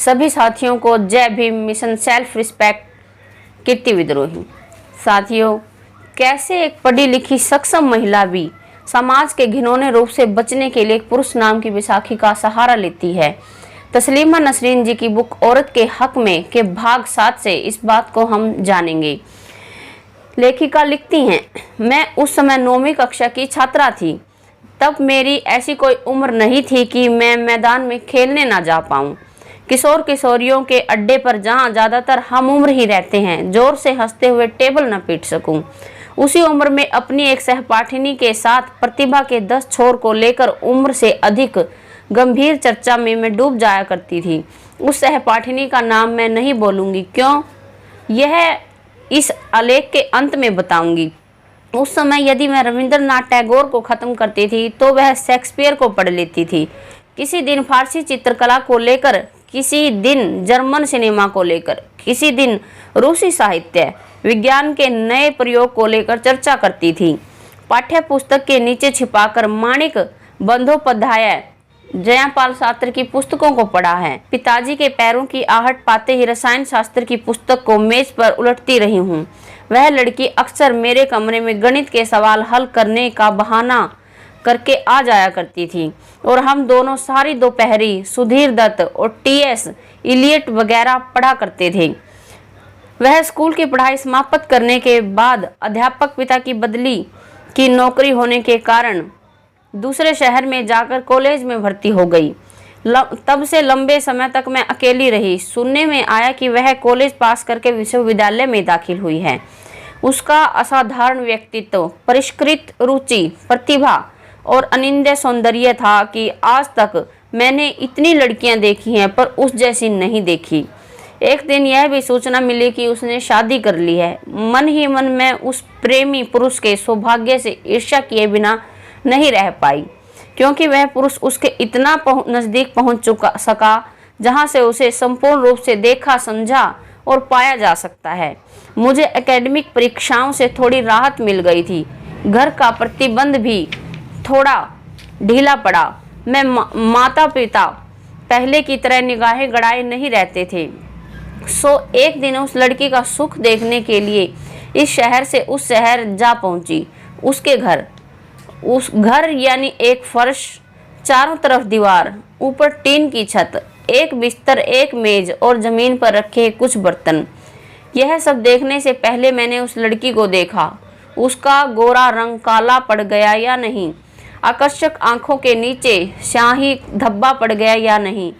सभी साथियों को जय भीम मिशन सेल्फ रिस्पेक्ट कीर्ति विद्रोही। साथियों, कैसे एक पढ़ी लिखी सक्षम महिला भी समाज के घिनौने रूप से बचने के लिए एक पुरुष नाम की विसाखी का सहारा लेती है। तस्लीमा नसरीन जी की बुक औरत के हक में के भाग 7 से इस बात को हम जानेंगे। लेखिका लिखती हैं, मैं उस समय 9वीं कक्षा की छात्रा थी। तब मेरी ऐसी कोई उम्र नहीं थी कि मैं मैदान में खेलने ना जा पाऊँ। किशोर किशोरियों के अड्डे पर जहाँ ज़्यादातर हम उम्र ही रहते हैं, जोर से हंसते हुए टेबल न पीट सकूं। उसी उम्र में अपनी एक सहपाठिनी के साथ प्रतिभा के 10 छोर को लेकर उम्र से अधिक गंभीर चर्चा में मैं डूब जाया करती थी। उस सहपाठिनी का नाम मैं नहीं बोलूँगी, क्यों, यह इस आलेख के अंत में बताऊंगी। उस समय यदि मैं रविंद्रनाथ टैगोर को ख़त्म करती थी तो वह शेक्सपियर को पढ़ लेती थी। किसी दिन फारसी चित्रकला को लेकर, किसी दिन जर्मन सिनेमा को लेकर, किसी दिन रूसी साहित्य विज्ञान के नए प्रयोग को लेकर चर्चा करती थी। पाठ्य पुस्तक के नीचे छिपाकर माणिक बंदोपाध्याय, जयापाल शास्त्री की पुस्तकों को पढ़ा है। पिताजी के पैरों की आहट पाते ही रसायन शास्त्र की पुस्तक को मेज पर उलटती रही हूँ। वह लड़की अक्सर मेरे कमरे में गणित के सवाल हल करने का बहाना करके आ जाया करती थी और हम दोनों सारी दोपहरी सुधीर दत्त और टी.एस. इलियट वगैरह पढ़ा करते थे। वह स्कूल की पढ़ाई समाप्त करने के बाद अध्यापक पिता की बदली की नौकरी होने के कारण दूसरे शहर में जाकर कॉलेज में भर्ती हो गई। तब से लंबे समय तक मैं अकेली रही। सुनने में आया कि वह कॉलेज पास करके विश्वविद्यालय में दाखिल हुई है। उसका असाधारण व्यक्तित्व, परिष्कृत रुचि, प्रतिभा और अनिंद्य सौंदर्य था कि आज तक मैंने इतनी लड़कियां देखी हैं पर उस जैसी नहीं देखी। एक दिन यह भी सूचना मिली कि उसने शादी कर ली है। मन ही मन में उस प्रेमी पुरुष के सौभाग्य से ईर्ष्या किए बिना नहीं रह पाई, क्योंकि वह पुरुष उसके इतना नज़दीक पहुंच सका जहां से उसे संपूर्ण रूप से देखा, समझा और पाया जा सकता है। मुझे एकेडमिक परीक्षाओं से थोड़ी राहत मिल गई थी। घर का प्रतिबंध भी थोड़ा ढीला पड़ा। मैं माता पिता पहले की तरह निगाहें गड़ाए नहीं रहते थे। एक दिन उस लड़की का सुख देखने के लिए इस शहर से उस शहर जा पहुंची। उसके घर, उस घर यानी एक फर्श, चारों तरफ दीवार, ऊपर टीन की छत, एक बिस्तर, एक मेज और जमीन पर रखे कुछ बर्तन। यह सब देखने से पहले मैंने उस लड़की को देखा। उसका गोरा रंग काला पड़ गया या नहीं, आकर्षक आंखों के नीचे स्याही धब्बा पड़ गया या नहीं,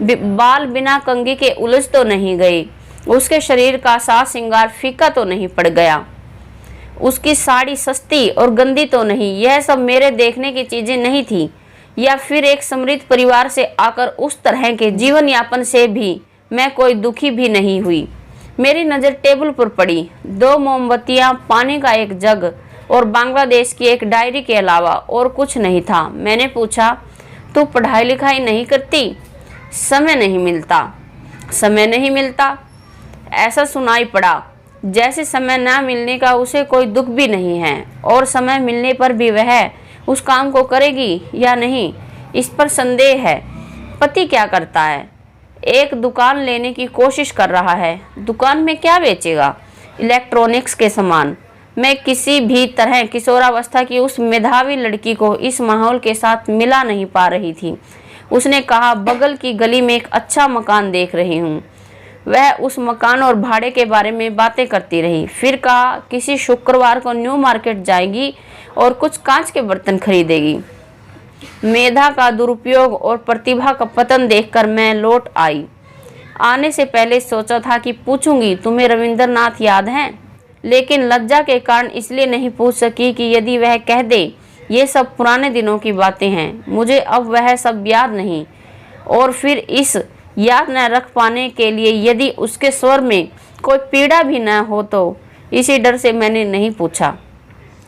बाल बिना कंघी के उलझ तो नहीं गए, उसके शरीर का साज श्रृंगार फीका तो नहीं पड़ गया, उसकी साड़ी सस्ती और गंदी तो नहीं। यह सब मेरे देखने की चीजें नहीं थी। या फिर एक समृद्ध परिवार से आकर उस तरह के जीवन यापन से भी मैं कोई दुखी भी नहीं हुई। मेरी नज़र टेबल पर पड़ी। 2 मोमबत्तियां, पानी का एक जग और बांग्लादेश की एक डायरी के अलावा और कुछ नहीं था। मैंने पूछा, तू पढ़ाई लिखाई नहीं करती? समय नहीं मिलता। समय नहीं मिलता, ऐसा सुनाई पड़ा, जैसे समय ना मिलने का उसे कोई दुख भी नहीं है और समय मिलने पर भी वह उस काम को करेगी या नहीं, इस पर संदेह है। पति क्या करता है? एक दुकान लेने की कोशिश कर रहा है। दुकान में क्या बेचेगा? इलेक्ट्रॉनिक्स के सामान। मैं किसी भी तरह किशोरावस्था की उस मेधावी लड़की को इस माहौल के साथ मिला नहीं पा रही थी। उसने कहा, बगल की गली में एक अच्छा मकान देख रही हूँ। वह उस मकान और भाड़े के बारे में बातें करती रही। फिर कहा, किसी शुक्रवार को न्यू मार्केट जाएगी और कुछ कांच के बर्तन खरीदेगी। मेधा का दुरुपयोग और प्रतिभा का पतन देखकर मैं लौट आई। आने से पहले सोचा था कि पूछूंगी, तुम्हें रविंद्रनाथ याद हैं? लेकिन लज्जा के कारण इसलिए नहीं पूछ सकी कि यदि वह कह दे ये सब पुराने दिनों की बातें हैं, मुझे अब वह सब याद नहीं, और फिर इस याद न रख पाने के लिए यदि उसके स्वर में कोई पीड़ा भी न हो तो इसी डर से मैंने नहीं पूछा।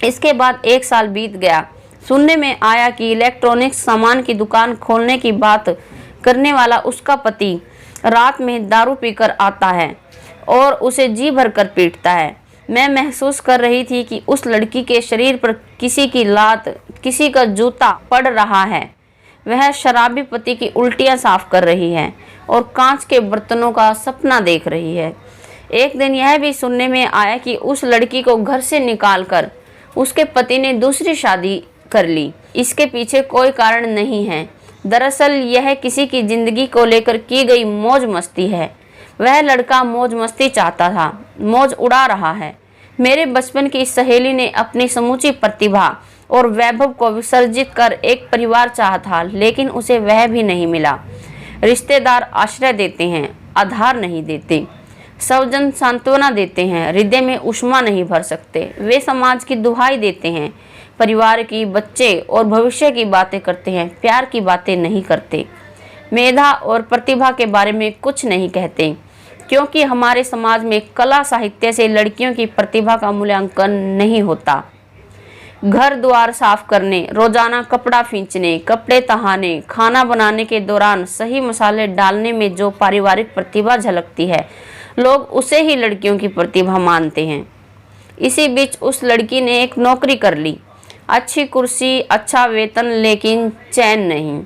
इसके बाद 1 साल बीत गया। सुनने में आया कि इलेक्ट्रॉनिक्स सामान की दुकान खोलने की बात करने वाला उसका पति रात में दारू पीकर आता है और उसे जी भर कर पीटता है। मैं महसूस कर रही थी कि उस लड़की के शरीर पर किसी की लात, किसी का जूता पड़ रहा है। वह शराबी पति की उल्टियां साफ कर रही है और कांच के बर्तनों का सपना देख रही है। एक दिन यह भी सुनने में आया कि उस लड़की को घर से निकालकर उसके पति ने दूसरी शादी कर ली। इसके पीछे कोई कारण नहीं है। दरअसल यह किसी की जिंदगी को लेकर की गई मौज मस्ती है। वह लड़का मौज मस्ती चाहता था, मौज उड़ा रहा है। मेरे बचपन की सहेली ने अपनी समूची प्रतिभा और वैभव को विसर्जित कर एक परिवार चाहा था, लेकिन उसे वह भी नहीं मिला। रिश्तेदार आश्रय देते हैं, आधार नहीं देते। स्वजन सांत्वना देते हैं, हृदय में ऊष्मा नहीं भर सकते। वे समाज की दुहाई देते हैं, परिवार की, बच्चे और भविष्य की बातें करते हैं, प्यार की बातें नहीं करते। मेधा और प्रतिभा के बारे में कुछ नहीं कहते, क्योंकि हमारे समाज में कला साहित्य से लड़कियों की प्रतिभा का मूल्यांकन नहीं होता। घर द्वार साफ करने, रोजाना कपड़ा खींचने, कपड़े तहाने, खाना बनाने के दौरान सही मसाले डालने में जो पारिवारिक प्रतिभा झलकती है, लोग उसे ही लड़कियों की प्रतिभा मानते हैं। इसी बीच उस लड़की ने एक नौकरी कर ली, अच्छी कुर्सी, अच्छा वेतन, लेकिन चैन नहीं।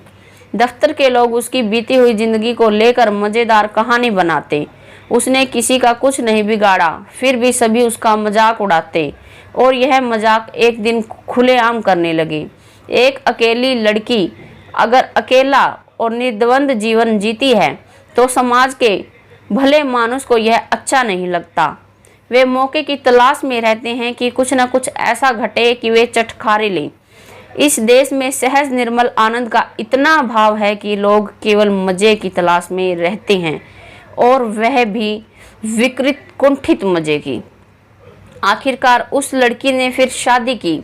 दफ्तर के लोग उसकी बीती हुई जिंदगी को लेकर मजेदार कहानी बनाते। उसने किसी का कुछ नहीं बिगाड़ा, फिर भी सभी उसका मजाक उड़ाते और यह मजाक एक दिन खुलेआम करने लगे। एक अकेली लड़की अगर अकेला और निर्द्वंद जीवन जीती है तो समाज के भले मानुष को यह अच्छा नहीं लगता। वे मौके की तलाश में रहते हैं कि कुछ न कुछ ऐसा घटे कि वे चटखारे लें। इस देश में सहज निर्मल आनंद का इतना अभाव है कि लोग केवल मजे की तलाश में रहते हैं, और वह भी विकृत कुंठित मजे की। आखिरकार उस लड़की ने फिर शादी की,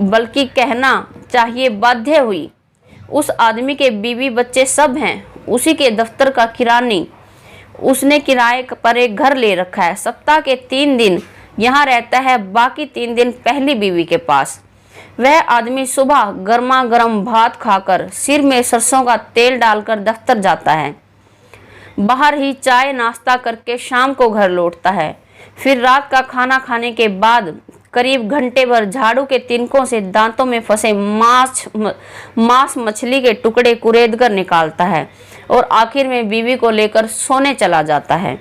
बल्कि कहना चाहिए बाध्य हुई। उस आदमी के बीवी बच्चे सब हैं, उसी के दफ्तर का किरानी। उसने किराए पर एक घर ले रखा है, सप्ताह के 3 दिन यहाँ रहता है, बाकी 3 दिन पहली बीवी के पास। वह आदमी सुबह गर्मा गर्म भात खाकर सिर में सरसों का तेल डालकर दफ्तर जाता है, बाहर ही चाय नाश्ता करके शाम को घर लौटता है। फिर रात का खाना खाने के बाद करीब घंटे भर झाड़ू के तिनकों से दांतों में फंसे मांस मछली के टुकड़े कुरेद कर निकालता है और आखिर में बीवी को लेकर सोने चला जाता है।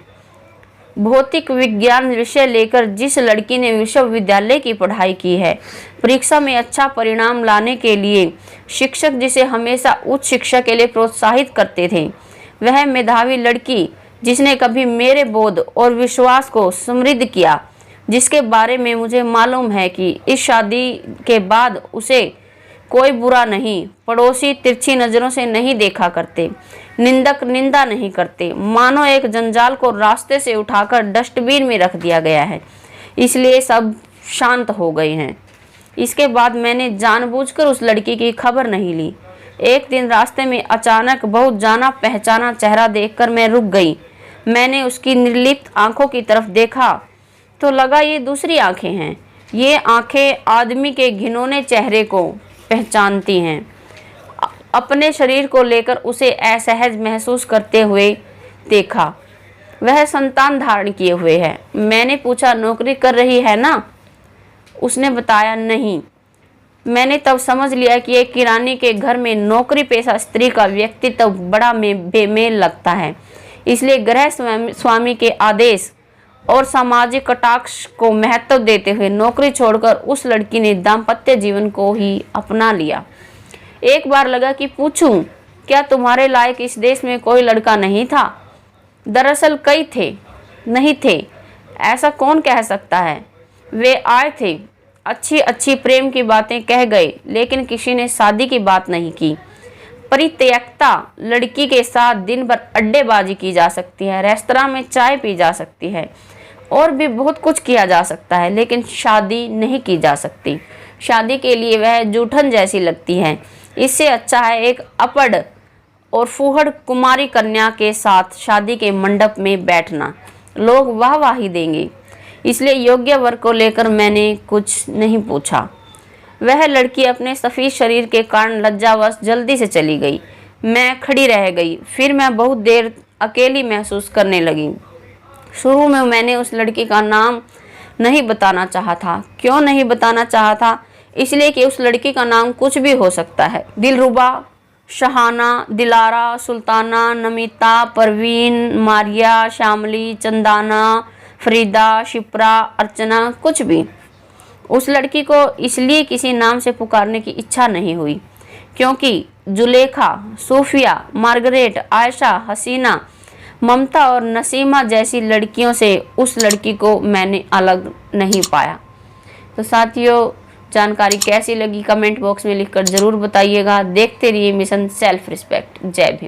भौतिक विज्ञान विषय लेकर जिस लड़की ने विश्वविद्यालय की पढ़ाई की है, परीक्षा में अच्छा परिणाम लाने के लिए शिक्षक जिसे हमेशा उच्च शिक्षा के लिए प्रोत्साहित करते थे, वह मेधावी लड़की जिसने कभी मेरे बोध और विश्वास को समृद्ध किया, जिसके बारे में मुझे मालूम है कि इस शादी के बाद उसे कोई बुरा नहीं, पड़ोसी तिरछी नज़रों से नहीं देखा करते, निंदक निंदा नहीं करते, मानो एक जंजाल को रास्ते से उठाकर डस्टबिन में रख दिया गया है, इसलिए सब शांत हो गए हैं। इसके बाद मैंने जानबूझकर उस लड़की की खबर नहीं ली। एक दिन रास्ते में अचानक बहुत जाना पहचाना चेहरा देखकर मैं रुक गई। मैंने उसकी निर्लिप्त आंखों की तरफ देखा तो लगा ये दूसरी आंखें हैं। ये आंखें आदमी के घिनौने चेहरे को पहचानती हैं। अपने शरीर को लेकर उसे असहज महसूस करते हुए देखा। वह संतान धारण किए हुए है। मैंने पूछा, नौकरी कर रही है ना? उसने बताया, नहीं। मैंने तब समझ लिया कि एक किरानी के घर में नौकरी पेशा स्त्री का व्यक्तित्व बड़ा बेमेल लगता है, इसलिए गृह स्वामी के आदेश और सामाजिक कटाक्ष को महत्व देते हुए नौकरी छोड़कर उस लड़की ने दाम्पत्य जीवन को ही अपना लिया। एक बार लगा कि पूछूं, क्या तुम्हारे लायक इस देश में कोई लड़का नहीं था? दरअसल कई थे, नहीं थे ऐसा कौन कह सकता है। वे आए थे, अच्छी अच्छी प्रेम की बातें कह गए, लेकिन किसी ने शादी की बात नहीं की। परित्यक्ता लड़की के साथ दिन भर अड्डेबाजी की जा सकती है, रेस्तरां में चाय पी जा सकती है, और भी बहुत कुछ किया जा सकता है, लेकिन शादी नहीं की जा सकती। शादी के लिए वह जूठन जैसी लगती है। इससे अच्छा है एक अपढ़ और फूहड़ कुमारी कन्या के साथ शादी के मंडप में बैठना, लोग वाहवाही देंगे। इसलिए योग्य वर को लेकर मैंने कुछ नहीं पूछा। वह लड़की अपने सफ़ेद शरीर के कारण लज्जावश जल्दी से चली गई। मैं खड़ी रह गई। फिर मैं बहुत देर अकेली महसूस करने लगी। शुरू में मैंने उस लड़की का नाम नहीं बताना चाहा था। क्यों नहीं बताना चाहा था? इसलिए कि उस लड़की का नाम कुछ भी हो सकता है। दिलरुबा, शहाना, दिलारा, सुल्ताना, नमिता, परवीन, मारिया, शामली, चंदाना, फरीदा, शिप्रा, अर्चना, कुछ भी। उस लड़की को इसलिए किसी नाम से पुकारने की इच्छा नहीं हुई क्योंकि जुलेखा, सूफिया, मार्गरेट, आयशा, हसीना, ममता और नसीमा जैसी लड़कियों से उस लड़की को मैंने अलग नहीं पाया। तो साथियों, जानकारी कैसी लगी कमेंट बॉक्स में लिखकर ज़रूर बताइएगा। देखते रहिए मिशन सेल्फ रिस्पेक्ट। जय भीम।